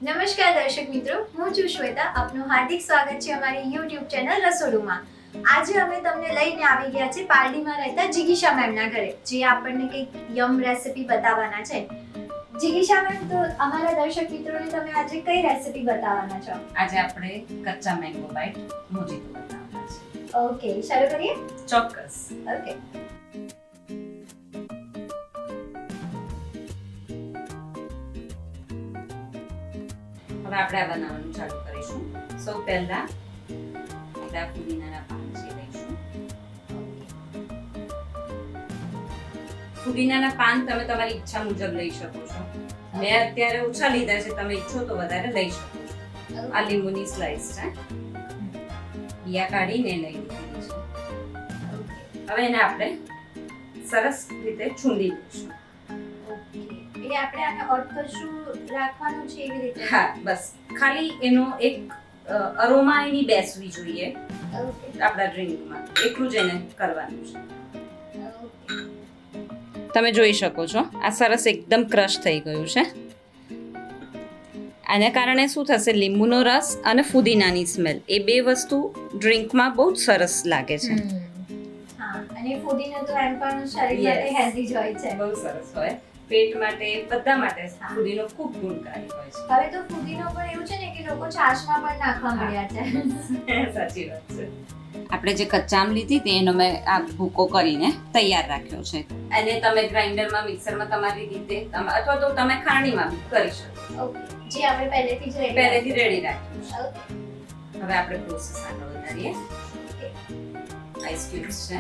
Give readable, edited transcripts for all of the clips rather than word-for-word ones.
નમસ્કાર દર્શક મિત્રો, હું છું શ્વેતા. આપનું હાર્દિક સ્વાગત છે અમારી YouTube ચેનલ રસોડુમાં. આજે અમે તમને લઈને આવી ગયા છે પારડીમાં રહેતા જીગીશા મેમના ઘરે, જે આપણને કંઈક યમ રેસિપી બતાવવાના છે. જીગીશા મેમ, તો અમારા દર્શક મિત્રોને તમે આજે કઈ રેસિપી બતાવવાના છો? આજે આપણે કચ્ચા મેંગો બાઈટ મોજીતો બનાવવાના છે. ઓકે, શરૂ કરીએ? ચોક્કસ. ઓકે. હવે આપણે આ બનાવવાનું ચાલુ કરીશું. સૌ પહેલા આપણે આ ફુદીનાના પાન છે લઈશું. ફુદીનાના પાન તમે તમારી ઈચ્છા મુજબ લઈ શકો છો. મેં અત્યારે ઓછા લીધા છે, તમે ઈચ્છો તો વધારે લઈ શકો છો. આ લીંબુની સ્લાઈસ છે, બિયા કાઢીને લઈ લીધી છે. હવે એને આપણે સરસ રીતે છૂંદી લઈશું. એટલે આપણે આને અડધું રાખવાનું છે એવી રીતે? હા, બસ ખાલી એનો એક અરોમા એની બેસવી જોઈએ આપણા ડ્રિંકમાં, એટલું જ એને કરવાનું છે. તમે જોઈ શકો છો આ સરસ એકદમ ક્રશ થઈ ગયું છે. આને કારણે શું થશે, લીંબુનો રસ અને ફુદીનાની સ્મેલ, એ બે વસ્તુ ડ્રિંકમાં બહુ જ સરસ લાગે છે. અને ફુદીનો તો એમ પણ શરીર માટે હેલ્ધી જ હોય છે. બહુ સરસ હોય, પેટ માટે બધા માટે ફુદીનો ખૂબ ગુણકારી હોય છે. હવે તો ફુદીનો પણ એવું છે ને કે લોકો છાશમાં પણ નાખવા મળ્યા છે. સાચી વાત છે. આપણે જે કચ્ચા આમ લીધી હતી એનો મેં આ ભૂકો કરીને તૈયાર રાખ્યો છે. અને તમે ગ્રાઇન્ડરમાં, મિક્સરમાં તમારી રીતે અથવા તો તમે ખાણીમાં બી કરી શકો. ઓકે, જે આપણે પહેલેથી જ રેડી રાખ્યું છે. હવે આપણે પ્રોસેસ આગળ વધારીએ. આઈસ ક્યુબ્સ છે,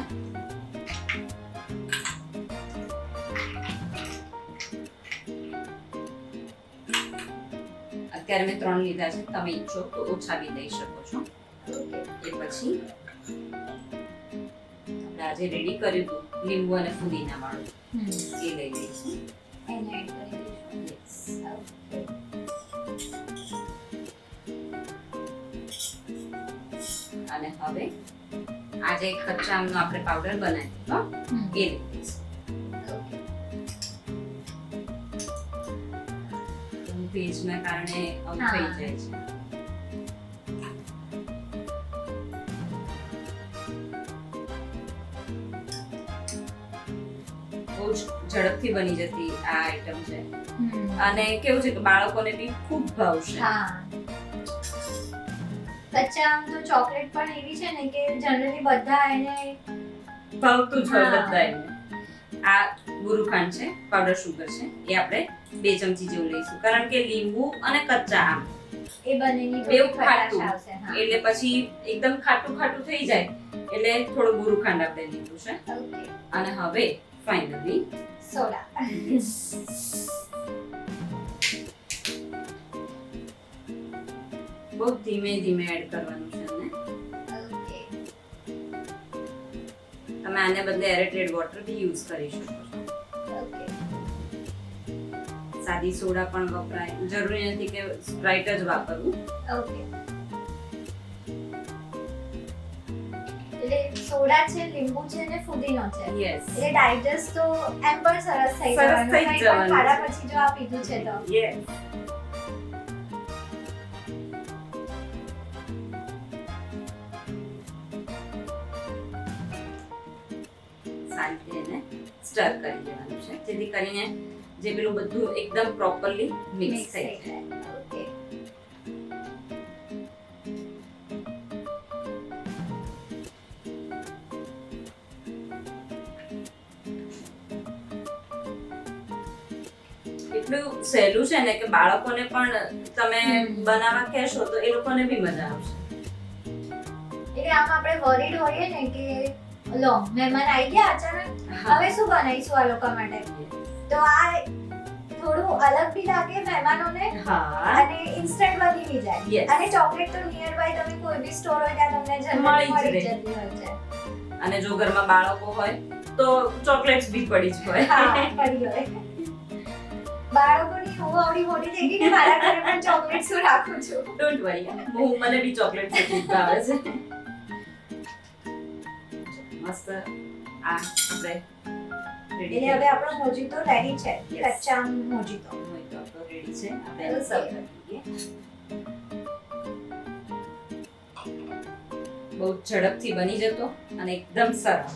અત્યારે મેં 3 લીધા છે, તમે ઈચ્છો તો ઓછા બી લઈ શકો છો. એ પછી આપણે આજે રેડી કર્યું હતું લીંબુ અને ફુદીના વાળું, એ લઈ લઈશું. એને એડ કરી દઈશું. અને હવે આજે કચ્ચા આમનો આપણે પાવડર બનાવ્યો હતો એ લઈ લઈશું. ભેજના કારણે આવું થઈ જાય છે. બહુ જ ઝડપથી બની જતી આ આઈટમ છે. અને કેવું છે કે બાળકોને બી ખૂબ ભાવશે. કચ્ચા આમ તો ચોકલેટ પણ એવી છે ને કે જનરલી બધા એને ભાવતું જ હોય બધાને. આ ગુરુખાંડ છે, પાવડર શુગર છે, એ આપણે 2 ચમચી જેવું લઈશું, કારણ કે લીંબુ અને કચ્ચા આમ એ બંનેની બેવ ખાટું, એટલે પછી એકદમ ખાટું ખાટું થઈ જાય, એટલે થોડું ગુરુખાંડ આપણે લીધું છે. અને હવે ફાઇનલી સોડા. બહુ ધીમે ધીમે એડ કરવાનું છે અને તમે આને બદલે એરેટેડ વોટર બી યુઝ કરી શકો છો. સાદી સોડા પણ વપરાય, જરૂરી નથી કે સ્પ્રાઇટ જ વાપરવું. એટલે સોડા છે, લીંબુ છે અને ફુદીનો છે. યસ, એટલે ડાયજેસ્ટ તો એમ પણ સરસ થઈ જવાનું. ખાડા પછી જો આ પીધું છે તો યસ. સારી રીતે એને સ્ટર કરી દેવાનું છે, જેથી કરીને જે પેલું બધું એકદમ પ્રોપરલી મિક્સ થઈ જાય. એટલું સહેલું છે ને કે બાળકોને પણ તમે બનાવવા કહેશો તો એ લોકોને બી મજા આવશે. એટલે આમ આપણે વરીડ હોઈએ ને કે લો મહેમાન આવી ગયા અચાનક, હવે શું બનાવીશું આ લોકો માટે, તો આ થોડું અલગ બી લાગે મહેમાનોને અને ઇન્સ્ટન્ટ બની બી જાય. અને ચોકલેટ તો નિયર બાય તમે કોઈ બી સ્ટોર હોય ત્યાં તમને જલ્દી મળી જતી હોય છે. અને જો ઘરમાં બાળકો હોય તો ચોકલેટ્સ બી પડી જ હોય. પડી હોય. બાળકોની હું આવડી મોટી થઈ ગઈ કે મારા ઘરે પણ ચોકલેટ શું રાખું છું. ડોન્ટ વરી, મને બી ચોકલેટ ખૂબ ભાવે છે. મસ્ત આ આપણે રેડી. એટલે હવે આપણો મોજીતો રેડી છે, કચ્ચા મોજીતો. મોજીતો આપણો રેડી છે. આપણે સર્વ કરી ઓકે બહુ ઝડપથી બની જતો અને એકદમ સરળ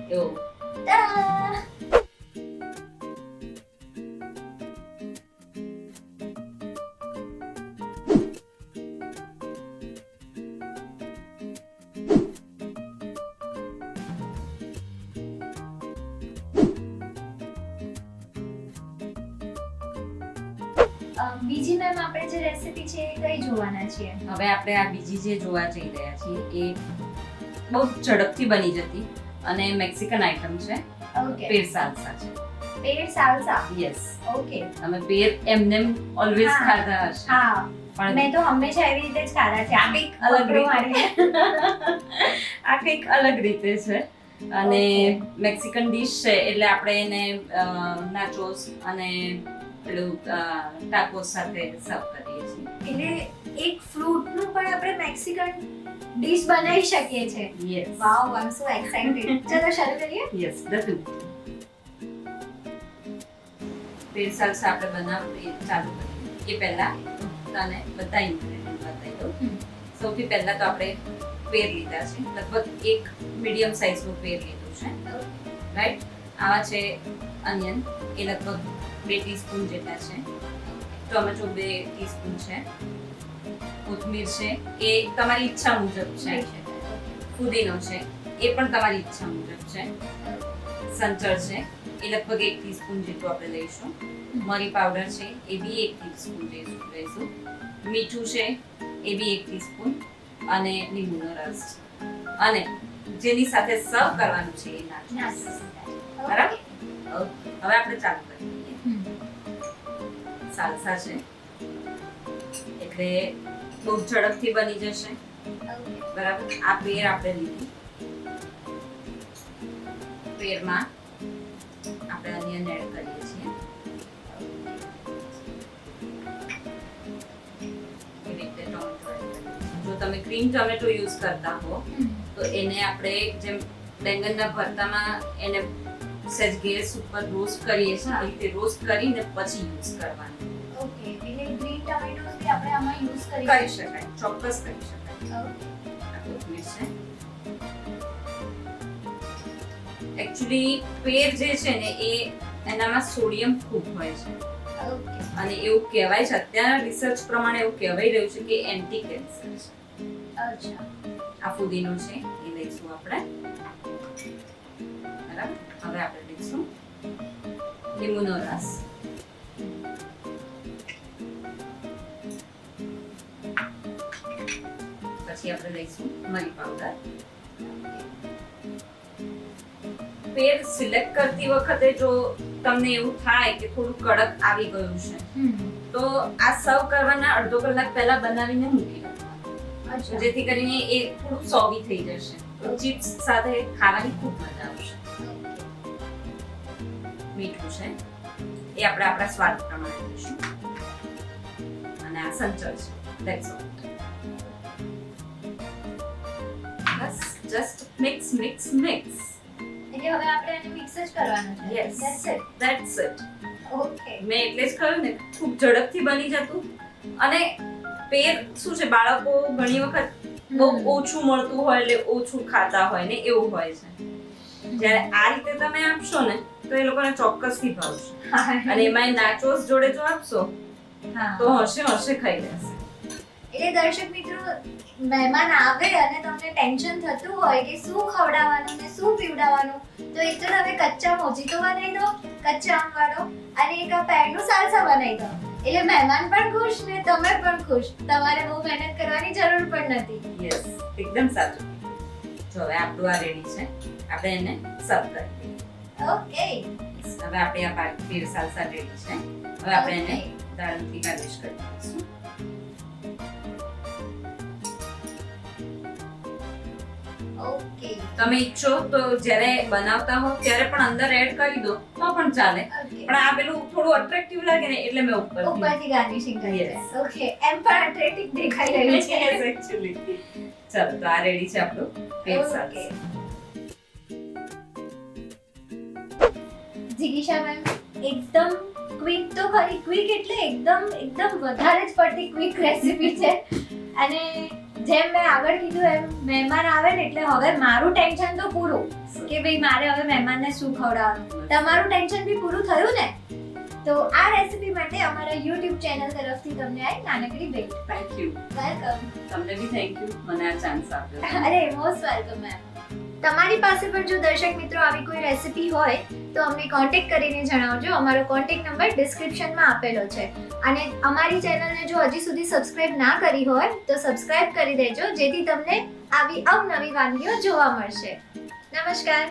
એવો તા બીજી મેમ આપણે જે રેસીપી છે એ કઈ જોવાના છીએ? હવે આપણે આ બીજી જે જોવા જઈ રહ્યા છીએ એ બહુ ઝડપથી બની જતી અને મેક્સિકન આઈટમ છે. ઓકે પેર સાલ્સા છે. પેર સાલ્સા. યસ, ઓકે તમે પેર એમનેમ ઓલવેઝ હા. ખાધા હશે હા પણ મેં તો હંમેશા એવી રીતે જ ખાધા છે. આ કંઈક અલગ બકરો રીતે. મારીને. આ કંઈક અલગ રીતે છે અને મેક્સિકન ડીશ છે એટલે આપણે એને નાચોસ અને પેલું ટાકોસ સાથે સર્વ કરીએ છીએ. એટલે એક ફ્રૂટ નું પણ આપણે મેક્સિકન ડીશ બનાવી શકીએ છીએ. યસ, વાવ, આઈ એમ સો એક્સાઇટેડ. ચલો શરૂ કરીએ. Yes, do. પેર સાલ્સા આપણે બનાવવી ચાલુ કરીએ એ પહેલા તને બધા ઇન્ગ્રેડિયન્ટ બતાવી દઉં. સૌથી પહેલા તો આપણે પેર લીધા છે, લગભગ એક મીડિયમ સાઇઝનું પેર લીધું છે. રાઈટ, આવા છે અનિયન, એ લગભગ 2 ટીસ્પૂન જેટલા છે. ટોમેટો 2 ટીસ્પૂન છે. કોથમીર છે એ તમારી ઈચ્છા મુજબ છે. ફુદીનો છે એ પણ તમારી ઈચ્છા મુજબ છે. સંચળ છે એ લગભગ 1 ટીસ્પૂન જેટલું આપણે લઈશું. મરી પાવડર છે એ બી 1 ટીસ્પૂન લઈશું. મીઠું છે એ બી 1 ટીસ્પૂન અને લીંબુનો રસ છે. અને જેની સાથે સર્વ કરવાનું છે એ નાચોસ. બરાબર? હવે આપણે ચાલુ કરીએ. સાલ્સા છે એટલે બહુ ઝડપથી બની જશે. બરાબર, આ પેર આપણે લીધું. પેરમાં આપણે અનિયન એડ કરીએ છીએ. એવી રીતે ટોમેટો એડ કરીએ. જો તમે ગ્રીન ટોમેટો યુઝ કરતા હો તો એને આપણે જેમ બેંગનના ભરતામાં એને સહેજ ગેસ ઉપર રોસ્ટ કરીએ છીએ, આવી રીતે રોસ્ટ કરીને પછી યુઝ કરવાનું. ઓકે, એટલે ગ્રીન ટોમેટોસ બી આપણે આમાં યુઝ કરી શકાય, ચોક્કસ કરી શકાય. આ કોથમીર છે. એકચ્યુઅલી પેર જે છે ને એ એનામાં સોડિયમ ખૂબ હોય છે ઓકે અને એવું કહેવાય છે, અત્યારના રિસર્ચ પ્રમાણે એવું કહેવાઈ રહ્યું છે કે એન્ટી કેન્સર છે. અચ્છા. આ ફુદીનો છે એ લઈશું આપણે. બરાબર, હવે આપણે લઈશું લીંબુનો રસ. પછી આપણે લઈશું મરી પાવડર. પેર સિલેક્ટ કરતી વખતે જો તમને એવું થાય કે થોડું કડક આવી ગયું છે તો આ સર્વ કરવાના અડધો કલાક પહેલા બનાવીને મૂકી રાખવાનું, અચ્છા. જેથી કરીને એ થોડું સોગી થઈ જશે. ચિપ્સ સાથે ખાવાની ખૂબ મજા આવશે. મીઠું છે એ આપણે આપણા સ્વાદ પ્રમાણે લઈશું અને આ સંચળ છે. That's all. Bus just mix mix mix. એટલે હવે આપણે એને મિક્સ જ કરવાનું છે. Yes. That's it. That's it. Okay. મેં એટલે જ કહ્યું ને ખૂબ ઝડપથી બની જતું. અને પેર શું છે, બાળકો ઘણી વખત બહુ ઓછું મળતું હોય એટલે ઓછું ખાતા હોય ને એવું હોય છે. જ્યારે આ રીતે તમે આપશો ને તો એ લોકોને ચોક્કસથી ભાવશે. અને એમાંય નાચોસ જોડે જો આપશો હા. તો હશે ખાઈ લેશે. એટલે દર્શક મિત્રો, મહેમાન આવે અને તમને ટેન્શન થતું હોય કે શું ખવડાવવાનું ને શું પીવડાવવાનું, તો એક તો તમે કચ્ચા મોજીતો બનાવી દો, કચ્ચા આમ વાળો, અને એક આ પેરનું સાલ્સા બનાવી દો. એટલે મહેમાન પણ ખુશ ને તમે પણ ખુશ. તમારે બહુ મહેનત કરવાની જરૂર પણ નથી. યસ, એકદમ સાચું. જો હવે આપણું આ રેડી છે, આપણે એને સર્વ કરી દઈએ. ઓકે. હવે આપણે આ પેર સાલ્સા રેડી છે. હવે આપણે એને દાળથી ગાર્નિશ કરી દઈશું. ઓકે. તમે ઈચ્છો તો જ્યારે બનાવતા હો ત્યારે પણ અંદર એડ કરી દો તો પણ ચાલે, ઓકે. પણ આ પેલું થોડું અટ્રેક્ટિવ લાગે ને એટલે મેં ઉપરથી ઉપરથી ગાર્નિશિંગ કરી છે. Yes. ઓકે. એમ પણ અટ્રેક્ટિવ દેખાઈ રહ્યું છે. Yes, actually. ચાલો તો આ રેડી છે આપણું પેર ઓકે. સાલ્સા. જીગીશા મેમ, એકદમ ક્વિક તો ખરી, ક્વિક એટલે એકદમ વધારે જ પડતી ક્વિક રેસીપી છે. અને જેમ મેં આગળ કીધું એમ મહેમાન આવે ને એટલે હવે મારું ટેન્શન તો પૂરું કે ભાઈ મારે હવે મહેમાનને શું ખવડાવવાનું. તમારું ટેન્શન બી પૂરું થયું ને. તો આ રેસીપી માટે અમારા YouTube ચેનલ તરફથી તમને આ નાનકડી ભેટ. Thank you. વેલકમ. તમને બી થેન્ક યુ મને આ ચાન્સ આપ્યો. અરે મોસ્ટ વેલકમ મેમ. તમારી પાસે પણ જો દર્શક મિત્રો આવી કોઈ રેસીપી હોય તો અમને કોન્ટેક્ટ કરીને જણાવજો. અમારો કોન્ટેક્ટ નંબર ડિસ્ક્રિપ્શનમાં આપેલો છે. અને અમારી ચેનલને જો હજી સુધી સબસ્ક્રાઇબ ના કરી હોય તો સબસ્ક્રાઇબ કરી દેજો જેથી તમને આવી અવનવી વાનગીઓ જોવા મળશે. નમસ્કાર.